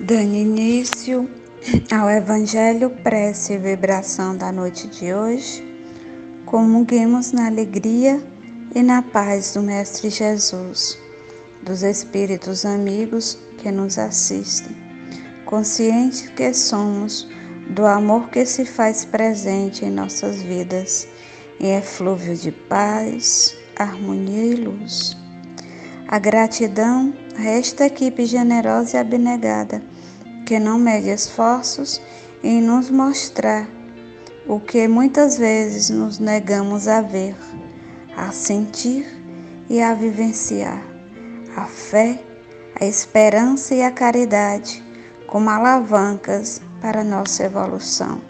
Dando início ao Evangelho, prece e vibração da noite de hoje, comunguemos na alegria e na paz do Mestre Jesus, dos Espíritos amigos que nos assistem, conscientes que somos do amor que se faz presente em nossas vidas e é flúvio de paz, harmonia e luz. A gratidão a esta equipe generosa e abnegada, que não mede esforços em nos mostrar o que muitas vezes nos negamos a ver, a sentir e a vivenciar. A fé, a esperança e a caridade como alavancas para nossa evolução.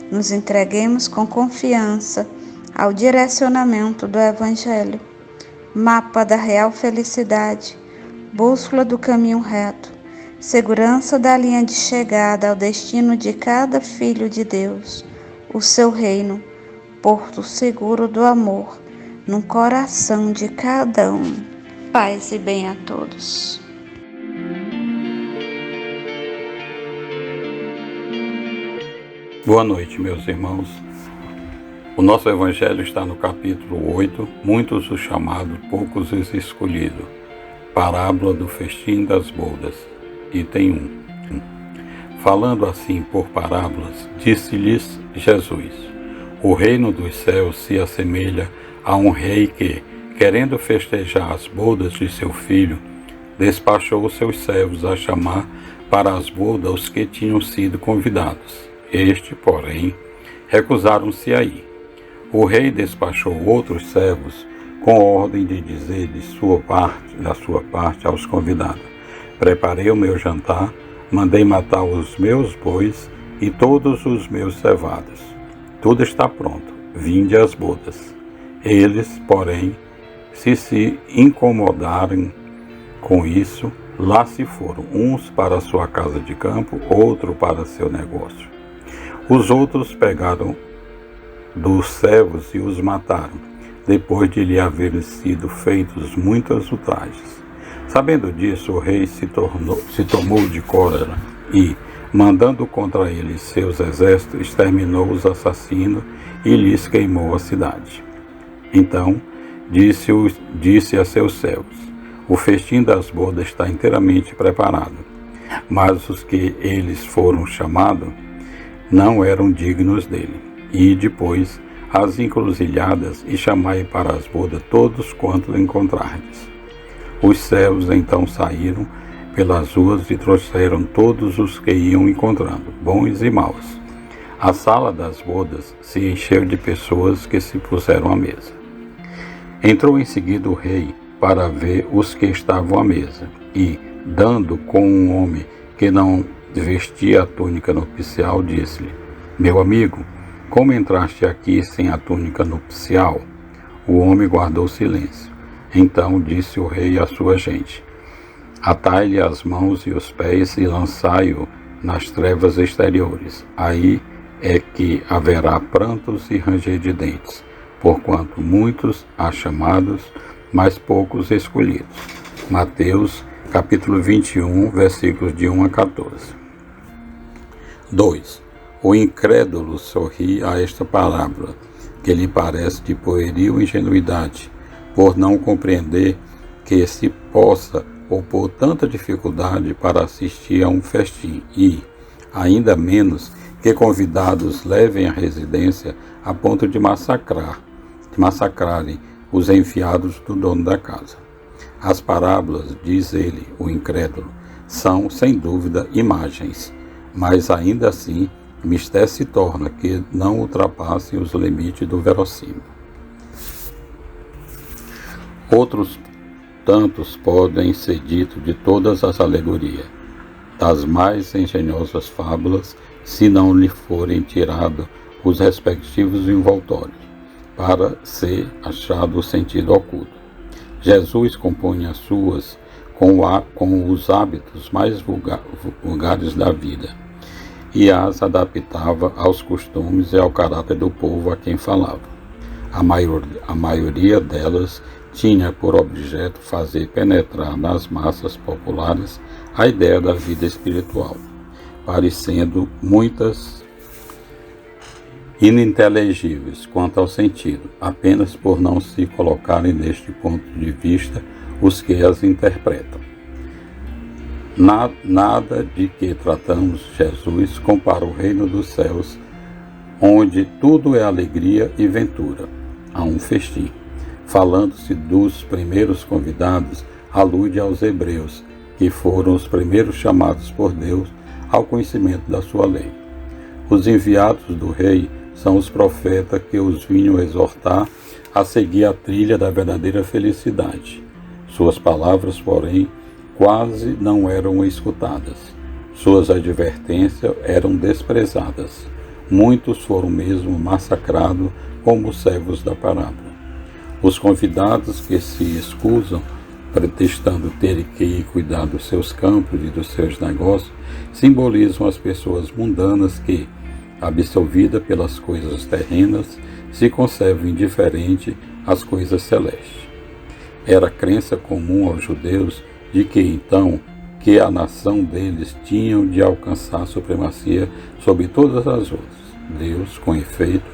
Nos entreguemos com confiança ao direcionamento do Evangelho, mapa da real felicidade, bússola do caminho reto, segurança da linha de chegada ao destino de cada filho de Deus, o seu reino, porto seguro do amor, no coração de cada um. Paz e bem a todos. Boa noite, meus irmãos. O nosso Evangelho está no capítulo 8, muitos os chamados, poucos os escolhidos. Parábola do festim das bodas. Item 1. Falando assim por parábolas, disse-lhes Jesus: O reino dos céus se assemelha a um rei que, querendo festejar as bodas de seu filho, despachou os seus servos a chamar para as bodas os que tinham sido convidados. Este, porém, recusaram-se a ir. O rei despachou outros servos com ordem de dizer da sua parte aos convidados: Preparei o meu jantar, mandei matar os meus bois e todos os meus cevados. Tudo está pronto, vinde às bodas. Eles, porém, se incomodarem com isso, lá se foram, uns para sua casa de campo, outro para seu negócio. Os outros pegaram dos servos e os mataram, depois de lhe haverem sido feitos muitas ultrajes. Sabendo disso, o rei se tomou de cólera e, mandando contra eles seus exércitos, exterminou os assassinos e lhes queimou a cidade. Então disse a seus servos: O festim das bodas está inteiramente preparado, mas os que eles foram chamados não eram dignos dele. E depois as encruzilhadas e chamai para as bodas todos quantos encontrardes. Os servos então saíram pelas ruas e trouxeram todos os que iam encontrando, bons e maus. A sala das bodas se encheu de pessoas que se puseram à mesa. Entrou em seguida o rei para ver os que estavam à mesa, e, dando com um homem que não vestia a túnica nupcial, disse-lhe: Meu amigo, como entraste aqui sem a túnica nupcial? O homem guardou silêncio. Então disse o rei à sua gente: Atai-lhe as mãos e os pés e lançai-o nas trevas exteriores. Aí é que haverá prantos e ranger de dentes, porquanto muitos há chamados, mas poucos escolhidos. Mateus, capítulo 21, versículos de 1 a 14. 2. O incrédulo sorri a esta parábola, que lhe parece de pueril ingenuidade, por não compreender que se possa opor tanta dificuldade para assistir a um festim e, ainda menos, que convidados levem à residência a ponto de massacrarem os enviados do dono da casa. As parábolas, diz ele, o incrédulo, são, sem dúvida, imagens, mas ainda assim, mistério se torna que não ultrapassem os limites do verossímil. Outros tantos podem ser ditos de todas as alegorias, das mais engenhosas fábulas, se não lhe forem tirados os respectivos envoltórios, para ser achado o sentido oculto. Jesus compõe as suas com os hábitos mais vulgares da vida, e as adaptava aos costumes e ao caráter do povo a quem falava. A maioria delas tinha por objeto fazer penetrar nas massas populares a ideia da vida espiritual, parecendo muitas ininteligíveis quanto ao sentido, apenas por não se colocarem neste ponto de vista os que as interpretam. Nada de que tratamos Jesus compara o reino dos céus, onde tudo é alegria e ventura, a um festim. Falando-se dos primeiros convidados, alude aos hebreus, que foram os primeiros chamados por Deus ao conhecimento da sua lei. Os enviados do rei são os profetas que os vinham exortar a seguir a trilha da verdadeira felicidade. Suas palavras, porém, quase não eram escutadas. Suas advertências eram desprezadas. Muitos foram mesmo massacrados como os servos da parábola. Os convidados que se excusam, pretextando terem que ir cuidar dos seus campos e dos seus negócios, simbolizam as pessoas mundanas que, absorvidas pelas coisas terrenas, se conservam indiferentes às coisas celestes. Era crença comum aos judeus de que então que a nação deles tinham de alcançar supremacia sobre todas as outras. Deus, com efeito,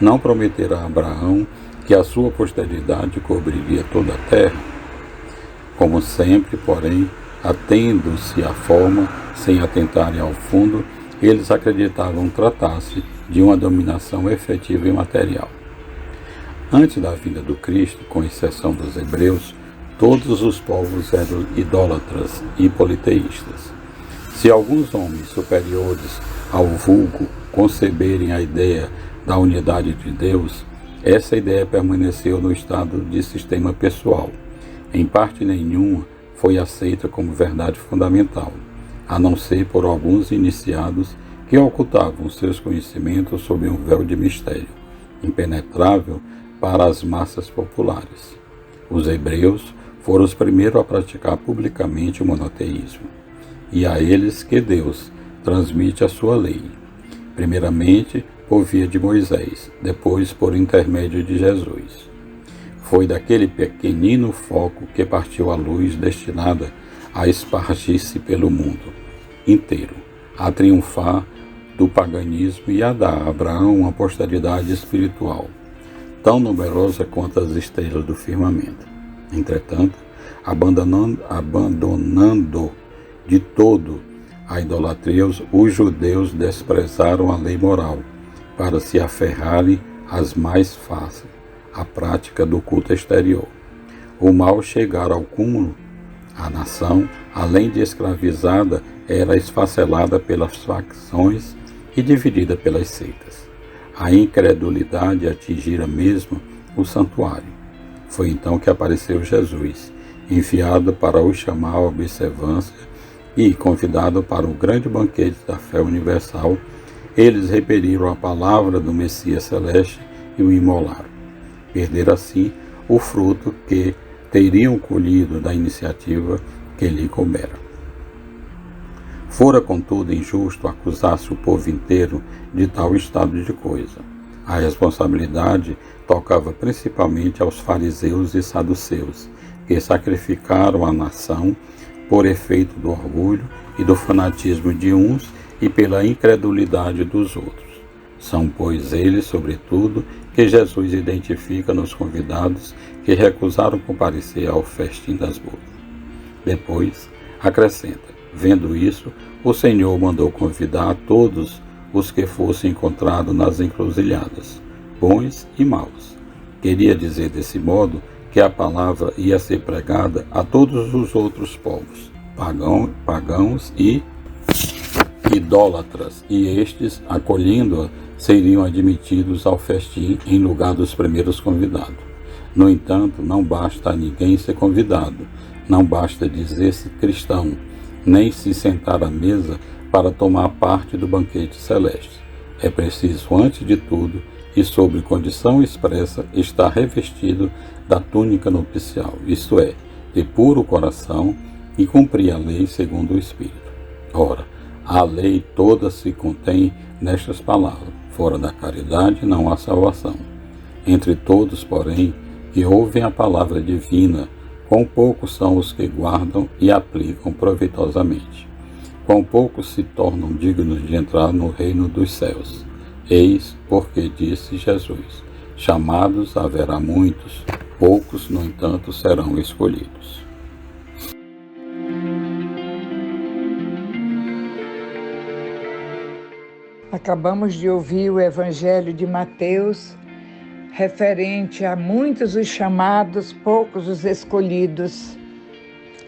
não prometerá a Abraão que a sua posteridade cobriria toda a terra. Como sempre, porém, atendo-se à forma, sem atentarem ao fundo, eles acreditavam tratar-se de uma dominação efetiva e material. Antes da vinda do Cristo, com exceção dos hebreus, todos os povos eram idólatras e politeístas. Se alguns homens superiores ao vulgo conceberem a ideia da unidade de Deus, essa ideia permaneceu no estado de sistema pessoal. Em parte nenhuma foi aceita como verdade fundamental, a não ser por alguns iniciados que ocultavam seus conhecimentos sob um véu de mistério, impenetrável para as massas populares. Os hebreus foram os primeiros a praticar publicamente o monoteísmo, e a eles que Deus transmite a sua lei, primeiramente por via de Moisés, depois por intermédio de Jesus. Foi daquele pequenino foco que partiu a luz destinada a espargir-se pelo mundo inteiro, a triunfar do paganismo e a dar a Abraão uma posteridade espiritual, tão numerosa quanto as estrelas do firmamento. Entretanto, abandonando de todo a idolatria, os judeus desprezaram a lei moral para se aferrarem às mais fáceis, a prática do culto exterior. O mal chegara ao cúmulo. A nação, além de escravizada, era esfacelada pelas facções e dividida pelas seitas. A incredulidade atingira mesmo o santuário. Foi então que apareceu Jesus, enviado para os chamar à observância e convidado para o grande banquete da fé universal. Eles repeliram a palavra do Messias celeste e o imolaram. Perderam assim o fruto que teriam colhido da iniciativa que lhe coubera. Fora, contudo, injusto acusar-se o povo inteiro de tal estado de coisa. A responsabilidade tocava principalmente aos fariseus e saduceus, que sacrificaram a nação por efeito do orgulho e do fanatismo de uns e pela incredulidade dos outros. São, pois, eles, sobretudo, que Jesus identifica nos convidados que recusaram comparecer ao festim das bodas. Depois, acrescenta: vendo isso, o Senhor mandou convidar a todos os que fossem encontrados nas encruzilhadas, bons e maus. Queria dizer desse modo que a palavra ia ser pregada a todos os outros povos, pagãos e idólatras, e estes, acolhendo-a, seriam admitidos ao festim em lugar dos primeiros convidados. No entanto, não basta a ninguém ser convidado, não basta dizer-se cristão, nem se sentar à mesa para tomar parte do banquete celeste. É preciso, antes de tudo, e sob condição expressa, estar revestido da túnica nupcial, isto é, de puro coração, e cumprir a lei segundo o Espírito. Ora, a lei toda se contém nestas palavras: fora da caridade não há salvação. Entre todos, porém, que ouvem a palavra divina, quão poucos são os que guardam e aplicam proveitosamente. Quão poucos se tornam dignos de entrar no reino dos céus. Eis porque disse Jesus: chamados haverá muitos, poucos, no entanto, serão escolhidos. Acabamos de ouvir o Evangelho de Mateus, referente a muitos os chamados, poucos os escolhidos,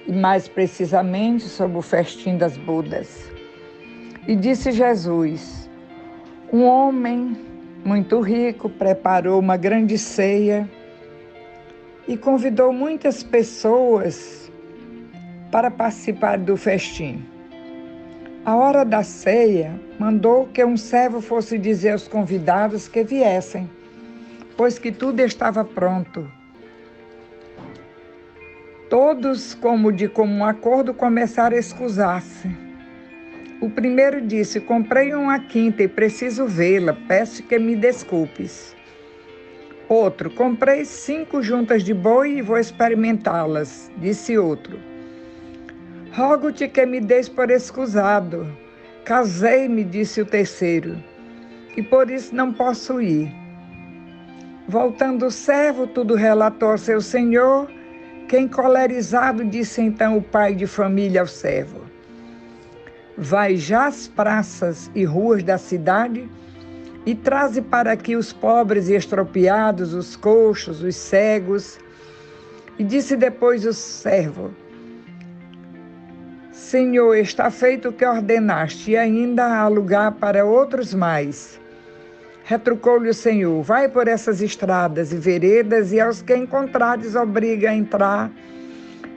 e mais precisamente sobre o festim das bodas. E disse Jesus: um homem muito rico preparou uma grande ceia e convidou muitas pessoas para participar do festim. À hora da ceia, mandou que um servo fosse dizer aos convidados que viessem, pois que tudo estava pronto. Todos, como de comum acordo, começaram a excusar-se. O primeiro disse: comprei uma quinta e preciso vê-la, peço que me desculpes. Outro: comprei 5 juntas de boi e vou experimentá-las. Disse outro: rogo-te que me deis por escusado. Casei-me, disse o terceiro, e por isso não posso ir. Voltando o servo, tudo relatou ao seu senhor, que encolerizado disse então o pai de família ao servo: vai já às praças e ruas da cidade e traze para aqui os pobres e estropiados, os coxos, os cegos. E disse depois o servo: Senhor, está feito o que ordenaste, e ainda há lugar para outros mais. Retrucou-lhe o Senhor: vai por essas estradas e veredas, e aos que encontrares obriga a entrar,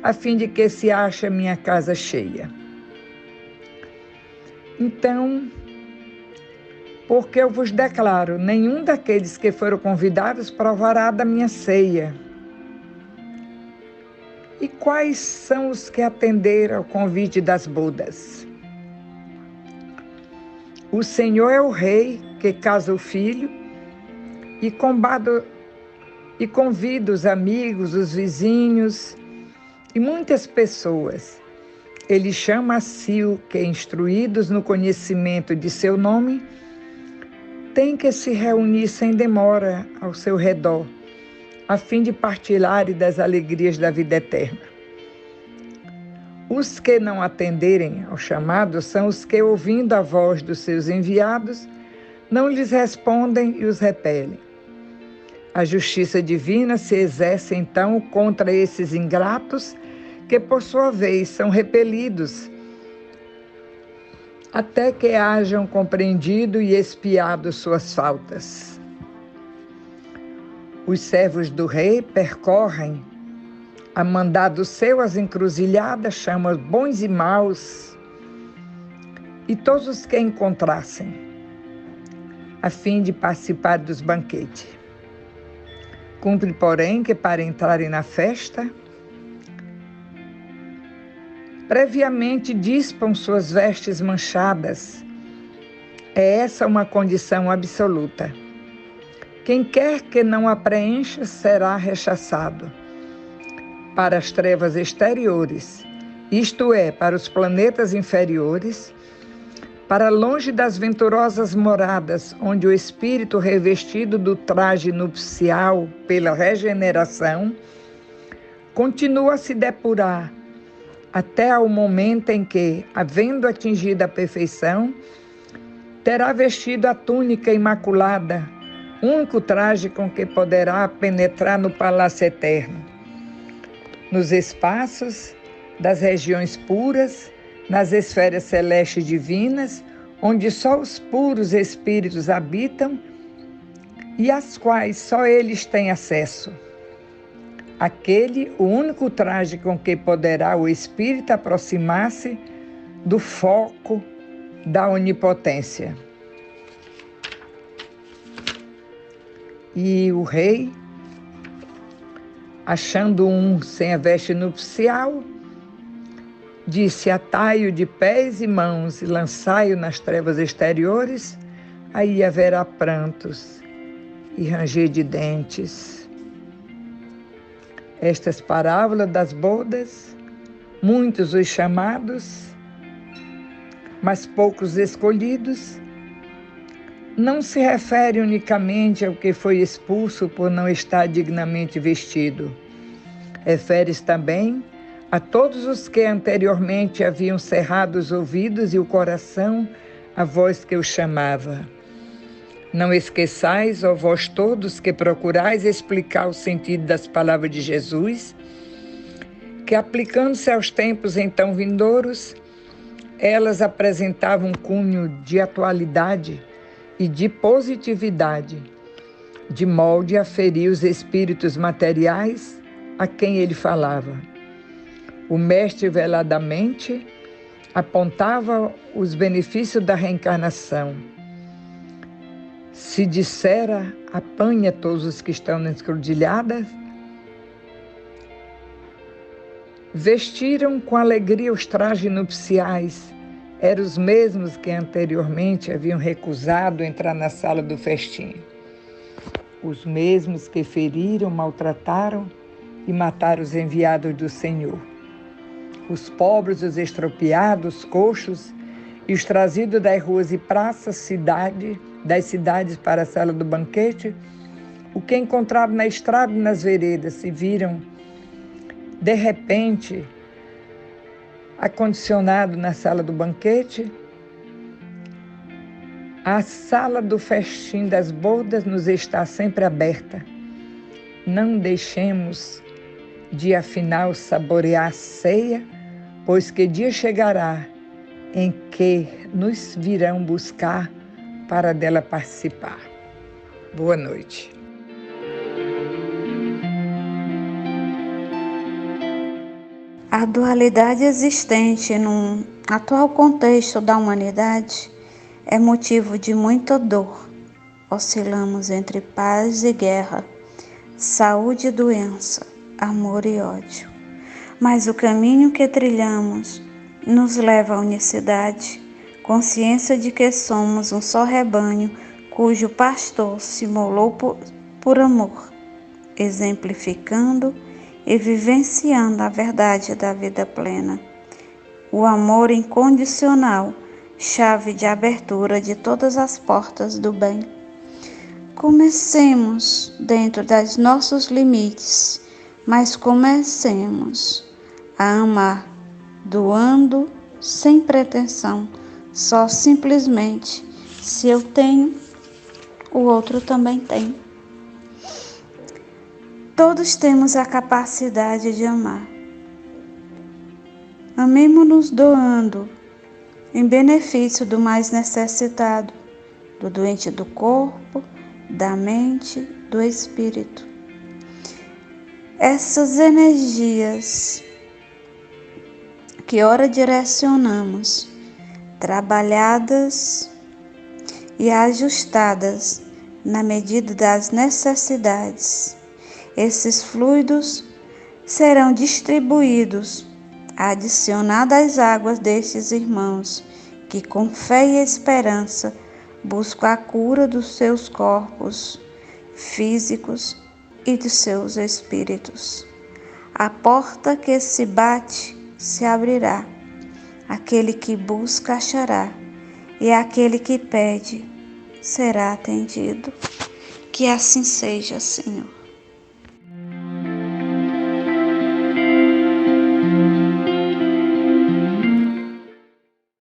a fim de que se ache a minha casa cheia. Então, porque eu vos declaro, nenhum daqueles que foram convidados provará da minha ceia. E quais são os que atenderam ao convite das bodas? O Senhor é o rei que casa o filho e convida os amigos, os vizinhos e muitas pessoas. Ele chama a si o que, instruídos no conhecimento de seu nome, tem que se reunir sem demora ao seu redor, a fim de partilharem das alegrias da vida eterna. Os que não atenderem ao chamado são os que, ouvindo a voz dos seus enviados, não lhes respondem e os repelem. A justiça divina se exerce então contra esses ingratos que, por sua vez, são repelidos, até que hajam compreendido e expiado suas faltas. Os servos do rei percorrem, a mandado seu, as encruzilhadas, chamam bons e maus, e todos os que encontrassem, a fim de participar dos banquetes. Cumpre, porém, que para entrarem na festa, previamente dispam suas vestes manchadas. É essa uma condição absoluta. Quem quer que não a preencha será rechaçado para as trevas exteriores, isto é, para os planetas inferiores, para longe das venturosas moradas, onde o espírito revestido do traje nupcial pela regeneração continua a se depurar até ao momento em que, havendo atingido a perfeição, terá vestido a túnica imaculada, único traje com que poderá penetrar no palácio eterno, nos espaços das regiões puras, nas esferas celestes divinas, onde só os puros espíritos habitam e às quais só eles têm acesso. Aquele, o único traje com que poderá o espírito aproximar-se do foco da onipotência. E o rei, achando um sem a veste nupcial, disse: atai-o de pés e mãos e lançai-o nas trevas exteriores, aí haverá prantos e ranger de dentes. Estas parábolas das bodas, muitos os chamados, mas poucos escolhidos, não se refere unicamente ao que foi expulso por não estar dignamente vestido. Refere-se também a todos os que anteriormente haviam cerrado os ouvidos e o coração à voz que o chamava. Não esqueçais, ó vós todos que procurais explicar o sentido das palavras de Jesus, que aplicando-se aos tempos então vindouros, elas apresentavam um cunho de atualidade e de positividade, de molde a ferir os espíritos materiais a quem ele falava. O mestre veladamente apontava os benefícios da reencarnação. Se dissera, apanha todos os que estão na encruzilhada, vestiram com alegria os trajes nupciais. Eram os mesmos que anteriormente haviam recusado entrar na sala do festim. Os mesmos que feriram, maltrataram e mataram os enviados do Senhor. Os pobres, os estropiados, coxos e os trazidos das ruas e praças, das cidades para a sala do banquete, o que encontraram na estrada e nas veredas, se viram, de repente, acondicionado na sala do banquete. A sala do festim das bodas nos está sempre aberta. Não deixemos de, afinal, saborear a ceia, pois que dia chegará em que nos virão buscar para dela participar. Boa noite. A dualidade existente no atual contexto da humanidade é motivo de muita dor. Oscilamos entre paz e guerra, saúde e doença, amor e ódio. Mas o caminho que trilhamos nos leva à unicidade, consciência de que somos um só rebanho cujo pastor se imolou por amor, exemplificando e vivenciando a verdade da vida plena. O amor incondicional, chave de abertura de todas as portas do bem. Comecemos dentro dos nossos limites, mas comecemos a amar, doando sem pretensão, só simplesmente, se eu tenho, o outro também tem. Todos temos a capacidade de amar. Amemo-nos doando, em benefício do mais necessitado, do doente do corpo, da mente, do espírito. Essas energias que ora direcionamos, trabalhadas e ajustadas na medida das necessidades, esses fluidos serão distribuídos, adicionados às águas destes irmãos, que com fé e esperança buscam a cura dos seus corpos físicos e de seus espíritos. A porta que se bate se abrirá, aquele que busca achará, e aquele que pede será atendido. Que assim seja, Senhor.